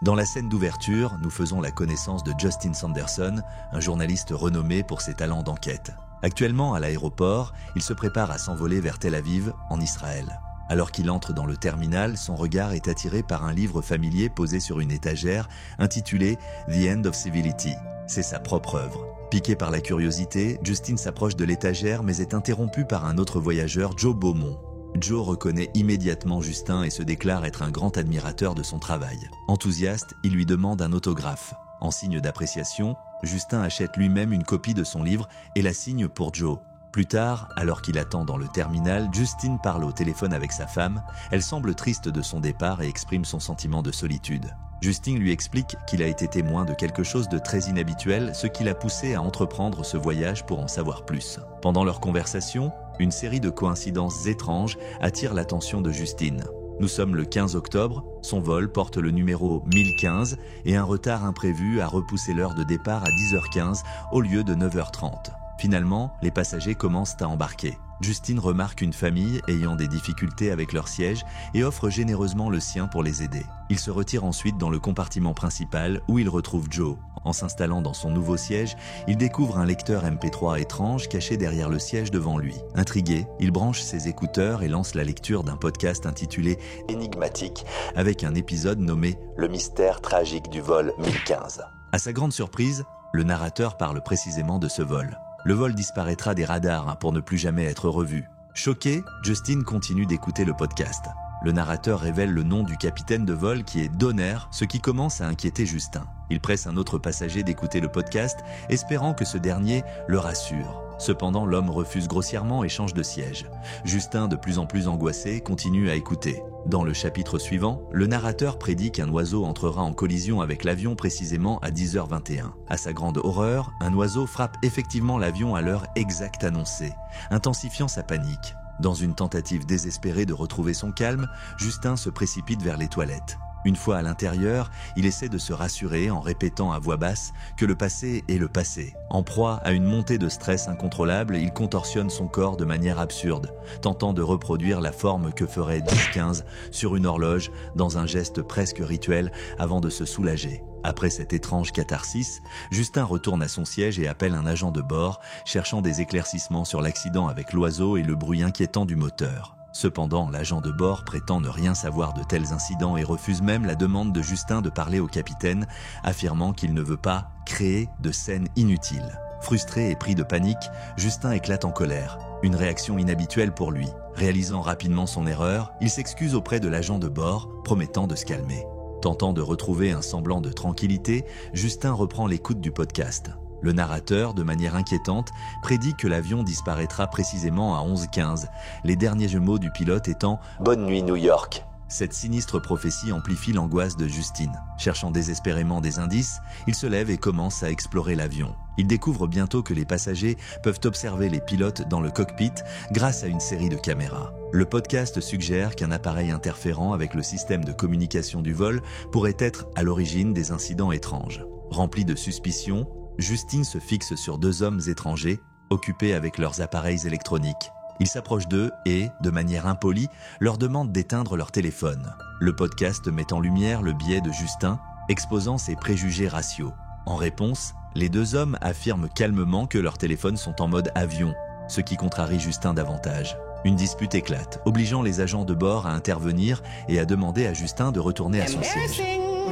Dans la scène d'ouverture, nous faisons la connaissance de Justin Sanderson, un journaliste renommé pour ses talents d'enquête. Actuellement, à l'aéroport, il se prépare à s'envoler vers Tel Aviv, en Israël. Alors qu'il entre dans le terminal, son regard est attiré par un livre familier posé sur une étagère, intitulé « The End of Civility ». C'est sa propre œuvre. Piqué par la curiosité, Justin s'approche de l'étagère mais est interrompu par un autre voyageur, Joe Beaumont. Joe reconnaît immédiatement Justin et se déclare être un grand admirateur de son travail. Enthousiaste, il lui demande un autographe. En signe d'appréciation, Justin achète lui-même une copie de son livre et la signe pour Joe. Plus tard, alors qu'il attend dans le terminal, Justin parle au téléphone avec sa femme. Elle semble triste de son départ et exprime son sentiment de solitude. Justin lui explique qu'il a été témoin de quelque chose de très inhabituel, ce qui l'a poussé à entreprendre ce voyage pour en savoir plus. Pendant leur conversation, une série de coïncidences étranges attire l'attention de Justin. Nous sommes le 15 octobre, son vol porte le numéro 1015 et un retard imprévu a repoussé l'heure de départ à 10h15 au lieu de 9h30. Finalement, les passagers commencent à embarquer. Justin remarque une famille ayant des difficultés avec leur siège et offre généreusement le sien pour les aider. Il se retire ensuite dans le compartiment principal où il retrouve Joe. En s'installant dans son nouveau siège, il découvre un lecteur MP3 étrange caché derrière le siège devant lui. Intrigué, il branche ses écouteurs et lance la lecture d'un podcast intitulé « Énigmatique » avec un épisode nommé « Le mystère tragique du vol 1015 ». À sa grande surprise, le narrateur parle précisément de ce vol. Le vol disparaîtra des radars pour ne plus jamais être revu. Choqué, Justin continue d'écouter le podcast. Le narrateur révèle le nom du capitaine de vol qui est Donner, ce qui commence à inquiéter Justin. Il presse un autre passager d'écouter le podcast, espérant que ce dernier le rassure. Cependant, l'homme refuse grossièrement et change de siège. Justin, de plus en plus angoissé, continue à écouter. Dans le chapitre suivant, le narrateur prédit qu'un oiseau entrera en collision avec l'avion précisément à 10h21. À sa grande horreur, un oiseau frappe effectivement l'avion à l'heure exacte annoncée, intensifiant sa panique. Dans une tentative désespérée de retrouver son calme, Justin se précipite vers les toilettes. Une fois à l'intérieur, il essaie de se rassurer en répétant à voix basse que le passé est le passé. En proie à une montée de stress incontrôlable, il contorsionne son corps de manière absurde, tentant de reproduire la forme que ferait 10-15 sur une horloge dans un geste presque rituel avant de se soulager. Après cette étrange catharsis, Justin retourne à son siège et appelle un agent de bord, cherchant des éclaircissements sur l'accident avec l'oiseau et le bruit inquiétant du moteur. Cependant, l'agent de bord prétend ne rien savoir de tels incidents et refuse même la demande de Justin de parler au capitaine, affirmant qu'il ne veut pas créer de scènes inutiles. Frustré et pris de panique, Justin éclate en colère, une réaction inhabituelle pour lui. Réalisant rapidement son erreur, il s'excuse auprès de l'agent de bord, promettant de se calmer. Tentant de retrouver un semblant de tranquillité, Justin reprend l'écoute du podcast. Le narrateur, de manière inquiétante, prédit que l'avion disparaîtra précisément à 11h15, les derniers mots du pilote étant « Bonne nuit New York ». Cette sinistre prophétie amplifie l'angoisse de Justin. Cherchant désespérément des indices, il se lève et commence à explorer l'avion. Il découvre bientôt que les passagers peuvent observer les pilotes dans le cockpit grâce à une série de caméras. Le podcast suggère qu'un appareil interférant avec le système de communication du vol pourrait être à l'origine des incidents étranges. Rempli de suspicions, Justin se fixe sur deux hommes étrangers, occupés avec leurs appareils électroniques. Il s'approche d'eux et, de manière impolie, leur demande d'éteindre leur téléphone. Le podcast met en lumière le biais de Justin, exposant ses préjugés raciaux. En réponse, les deux hommes affirment calmement que leurs téléphones sont en mode avion, ce qui contrarie Justin davantage. Une dispute éclate, obligeant les agents de bord à intervenir et à demander à Justin de retourner à son siège.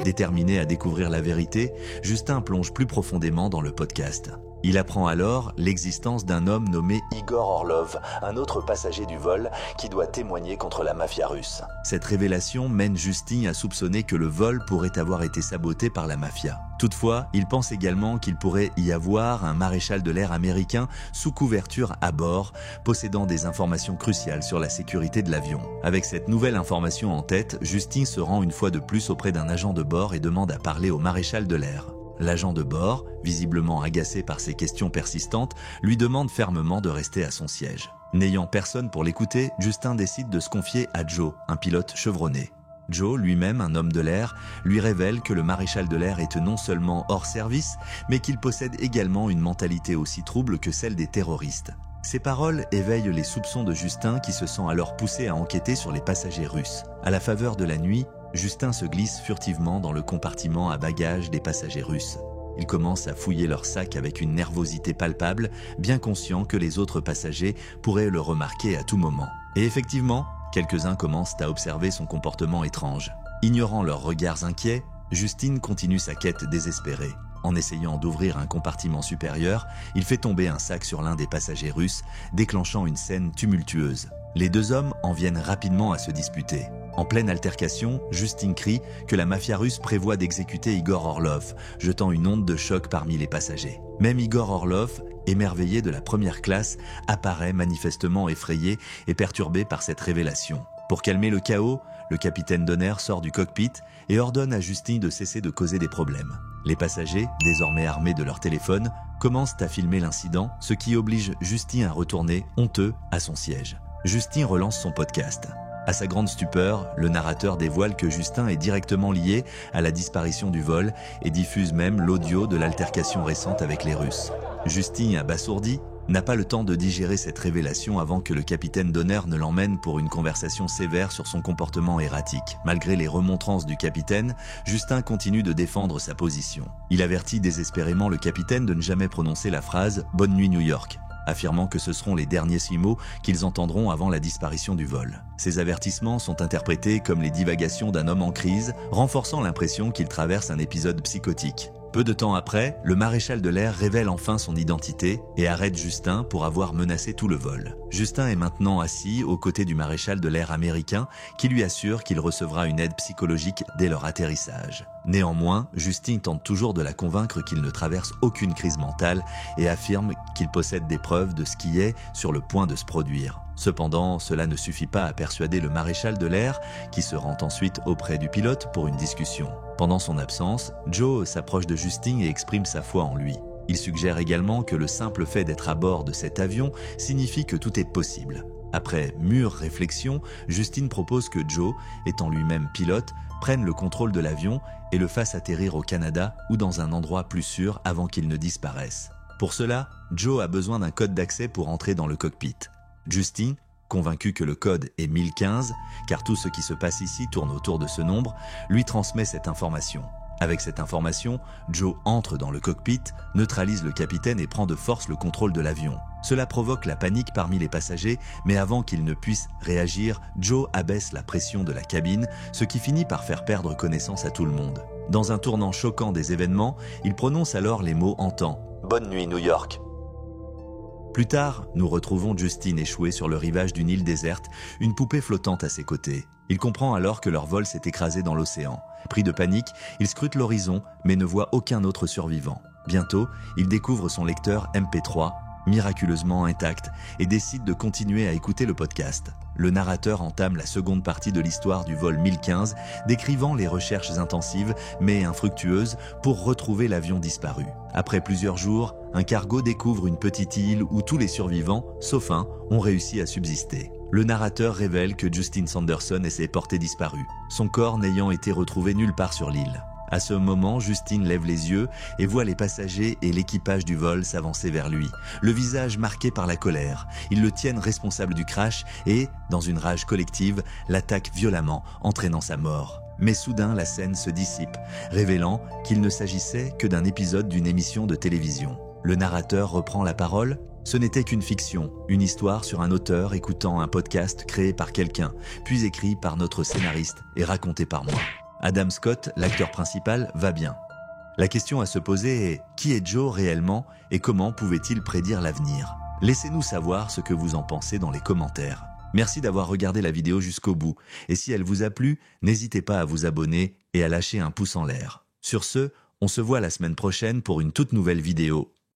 Déterminé à découvrir la vérité, Justin plonge plus profondément dans le podcast. Il apprend alors l'existence d'un homme nommé Igor Orlov, un autre passager du vol qui doit témoigner contre la mafia russe. Cette révélation mène Justin à soupçonner que le vol pourrait avoir été saboté par la mafia. Toutefois, il pense également qu'il pourrait y avoir un maréchal de l'air américain sous couverture à bord, possédant des informations cruciales sur la sécurité de l'avion. Avec cette nouvelle information en tête, Justin se rend une fois de plus auprès d'un agent de bord et demande à parler au maréchal de l'air. L'agent de bord, visiblement agacé par ces questions persistantes, lui demande fermement de rester à son siège. N'ayant personne pour l'écouter, Justin décide de se confier à Joe, un pilote chevronné. Joe, lui-même un homme de l'air, lui révèle que le maréchal de l'air est non seulement hors service, mais qu'il possède également une mentalité aussi trouble que celle des terroristes. Ces paroles éveillent les soupçons de Justin qui se sent alors poussé à enquêter sur les passagers russes. À la faveur de la nuit, Justin se glisse furtivement dans le compartiment à bagages des passagers russes. Il commence à fouiller leur sac avec une nervosité palpable, bien conscient que les autres passagers pourraient le remarquer à tout moment. Et effectivement, quelques-uns commencent à observer son comportement étrange. Ignorant leurs regards inquiets, Justin continue sa quête désespérée. En essayant d'ouvrir un compartiment supérieur, il fait tomber un sac sur l'un des passagers russes, déclenchant une scène tumultueuse. Les deux hommes en viennent rapidement à se disputer. En pleine altercation, Justin crie que la mafia russe prévoit d'exécuter Igor Orlov, jetant une onde de choc parmi les passagers. Même Igor Orlov, émerveillé de la première classe, apparaît manifestement effrayé et perturbé par cette révélation. Pour calmer le chaos, le capitaine Donner sort du cockpit et ordonne à Justin de cesser de causer des problèmes. Les passagers, désormais armés de leur téléphone, commencent à filmer l'incident, ce qui oblige Justin à retourner, honteux, à son siège. Justin relance son podcast. À sa grande stupeur, le narrateur dévoile que Justin est directement lié à la disparition du vol et diffuse même l'audio de l'altercation récente avec les Russes. Justin, abasourdi, n'a pas le temps de digérer cette révélation avant que le capitaine Donner ne l'emmène pour une conversation sévère sur son comportement erratique. Malgré les remontrances du capitaine, Justin continue de défendre sa position. Il avertit désespérément le capitaine de ne jamais prononcer la phrase « Bonne nuit New York », affirmant que ce seront les derniers 6 mots qu'ils entendront avant la disparition du vol. Ces avertissements sont interprétés comme les divagations d'un homme en crise, renforçant l'impression qu'il traverse un épisode psychotique. Peu de temps après, le maréchal de l'air révèle enfin son identité et arrête Justin pour avoir menacé tout le vol. Justin est maintenant assis aux côtés du maréchal de l'air américain qui lui assure qu'il recevra une aide psychologique dès leur atterrissage. Néanmoins, Justin tente toujours de la convaincre qu'il ne traverse aucune crise mentale et affirme qu'il possède des preuves de ce qui est sur le point de se produire. Cependant, cela ne suffit pas à persuader le maréchal de l'air, qui se rend ensuite auprès du pilote pour une discussion. Pendant son absence, Joe s'approche de Justin et exprime sa foi en lui. Il suggère également que le simple fait d'être à bord de cet avion signifie que tout est possible. Après mûre réflexion, Justin propose que Joe, étant lui-même pilote, prenne le contrôle de l'avion et le fasse atterrir au Canada ou dans un endroit plus sûr avant qu'il ne disparaisse. Pour cela, Joe a besoin d'un code d'accès pour entrer dans le cockpit. Justin, convaincu que le code est 1015, car tout ce qui se passe ici tourne autour de ce nombre, lui transmet cette information. Avec cette information, Joe entre dans le cockpit, neutralise le capitaine et prend de force le contrôle de l'avion. Cela provoque la panique parmi les passagers, mais avant qu'ils ne puissent réagir, Joe abaisse la pression de la cabine, ce qui finit par faire perdre connaissance à tout le monde. Dans un tournant choquant des événements, il prononce alors les mots hantants « Bonne nuit New York ». Plus tard, nous retrouvons Justin échoué sur le rivage d'une île déserte, une poupée flottante à ses côtés. Il comprend alors que leur vol s'est écrasé dans l'océan. Pris de panique, il scrute l'horizon, mais ne voit aucun autre survivant. Bientôt, il découvre son lecteur MP3, miraculeusement intact, et décide de continuer à écouter le podcast. Le narrateur entame la seconde partie de l'histoire du vol 1015, décrivant les recherches intensives, mais infructueuses, pour retrouver l'avion disparu. Après plusieurs jours, un cargo découvre une petite île où tous les survivants, sauf un, ont réussi à subsister. Le narrateur révèle que Justin Sanderson s'est porté disparu, son corps n'ayant été retrouvé nulle part sur l'île. À ce moment, Justin lève les yeux et voit les passagers et l'équipage du vol s'avancer vers lui, le visage marqué par la colère. Ils le tiennent responsable du crash et, dans une rage collective, l'attaquent violemment, entraînant sa mort. Mais soudain, la scène se dissipe, révélant qu'il ne s'agissait que d'un épisode d'une émission de télévision. Le narrateur reprend la parole. Ce n'était qu'une fiction, une histoire sur un auteur écoutant un podcast créé par quelqu'un, puis écrit par notre scénariste et raconté par moi. Adam Scott, l'acteur principal, va bien. La question à se poser est qui est Joe réellement et comment pouvait-il prédire l'avenir? Laissez-nous savoir ce que vous en pensez dans les commentaires. Merci d'avoir regardé la vidéo jusqu'au bout et si elle vous a plu, n'hésitez pas à vous abonner et à lâcher un pouce en l'air. Sur ce, on se voit la semaine prochaine pour une toute nouvelle vidéo.